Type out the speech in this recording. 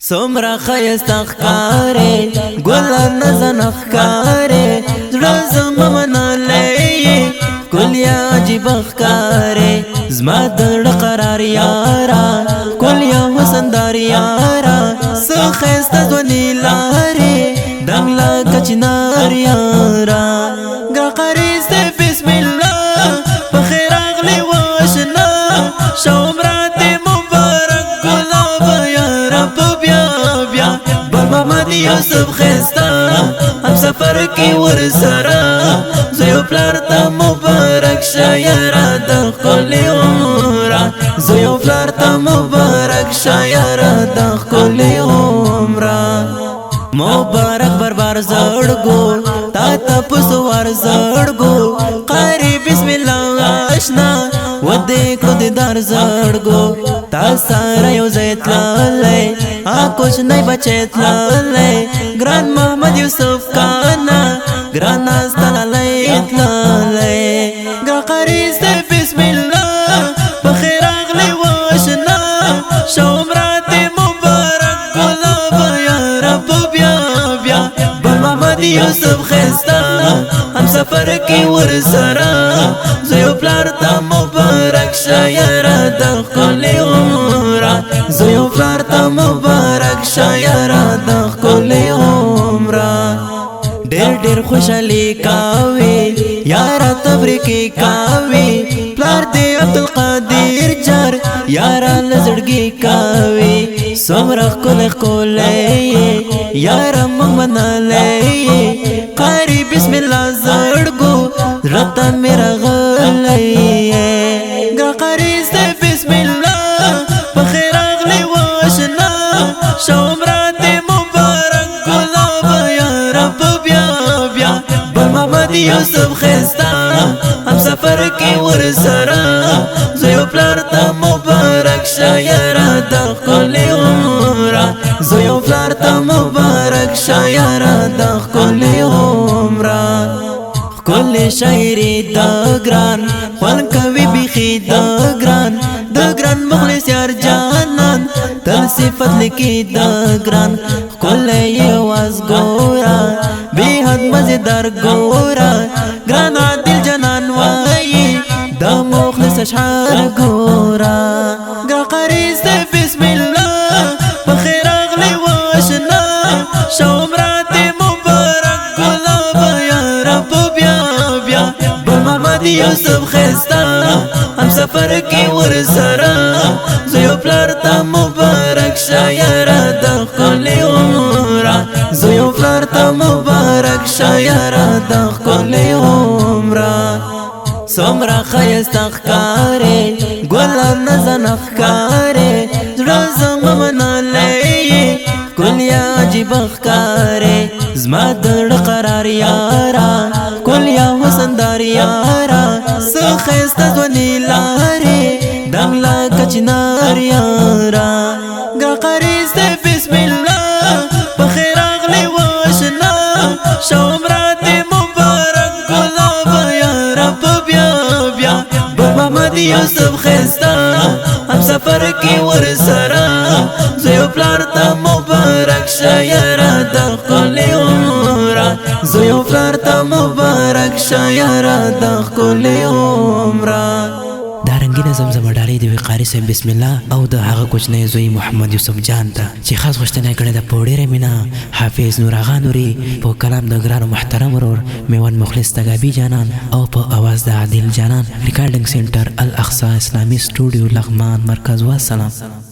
سمرا خیست اخکاره گلان نزن اخکاره درازم منالی کلیا عجیب اخکاره زما دل قرار یارا کلیا حسن دار یارا سخیست زونی لاره دنگلا کچنار یارا گاقریست بسم الله بخیر اغلی واشنا شومرات مبارک گلاب یارا محمد یوسف خستا هم سفر کی ورسرا زیو پلارتا مبارک شایرا دخل عمرا زیو پلارتا مبارک شایرا دخل عمرا مبارک بربار زړګو تا ته پسوار زړګو قاری بسم الله آشنا ودې کړو دې دار زړګو تا سره یو زیت لای آکوش نه بچیت لای ګران محمد یوسف کانا ګران استلای لای ګقریز دې بسم الله بخیر اغلی واشنا شومرات مبارک ګلاب یا رب بیا محمد یوسف خستا هم سفر کی ورسرا زیو پلارتا مبارک شایرا دخل عمرا زیو پلارتا مبارک شایرا دخل عمرا ډېر ډېر خوشالي کاوي یارا تبریکی کاوي پلار دې عبدالقادر جار یارا لزړګي کاوي سمرخ کول یارا منالی قاری بسم الله زړګو رتا میرا غلی گاقریز دې بسم الله بخیر اغلی واشنا شومرات مبارک گلاب یا رب بیا محمد یوسف خستا هم سفر کی ورسرا زیو پلارتا مبارک شایرا دخل عمرا زیو پلارتا مبارک شایرا دخل عمرا کل شاعری دگران خوان کوي بخی دگران مخلص یار جانان تل صفت لکی دگران کل یواز گورا بی حد مزیدار گورا گران عادل جنان وائی دا مخلص اشعار گورا گاقریز دے بسم اللہ بخیر اغلی واشنا شومرات مبارک گلاب یا رب بیا محمد یوسف خستا هم سفر کی ورسرا زیو پلارتا مبارک شایرا دخل عمرا زیو پلارتا مبارک شایرا دخل عمرا سمرا خیست اخکاره گلان نزن اخکاره درازم منالی کلیا عجیب اخکاره زما دل قرار یارا کلیا حسن دار یارا سخیست زونی لاره دنگلا کچنار یارا گاقریز دې بسم الله بخیر اغلی واشنا شومرات مبارک گلاب یا رب بیا محمد یوسف خستا هم سفر کی ورسرا زیو پلارتا مبارک شایرا دخل عمرا زیو پلارتا مبارک شایرا دخل عمرا دارنګي نظم زمډالي د وقاری صاحب بسم الله او د هغه کوچنی زوی محمد یوسف جان ته چې خاص غوښتنه کړې د پوډيره مینا حافظ نور اغا نوري په کلام د ګران محترم ورور میوان مخلص تګابي جانان او په आवाज د عادل جانان ریکارډینګ سنټر الاقصا اسلامي سټوډیو لغمان مرکز والسلام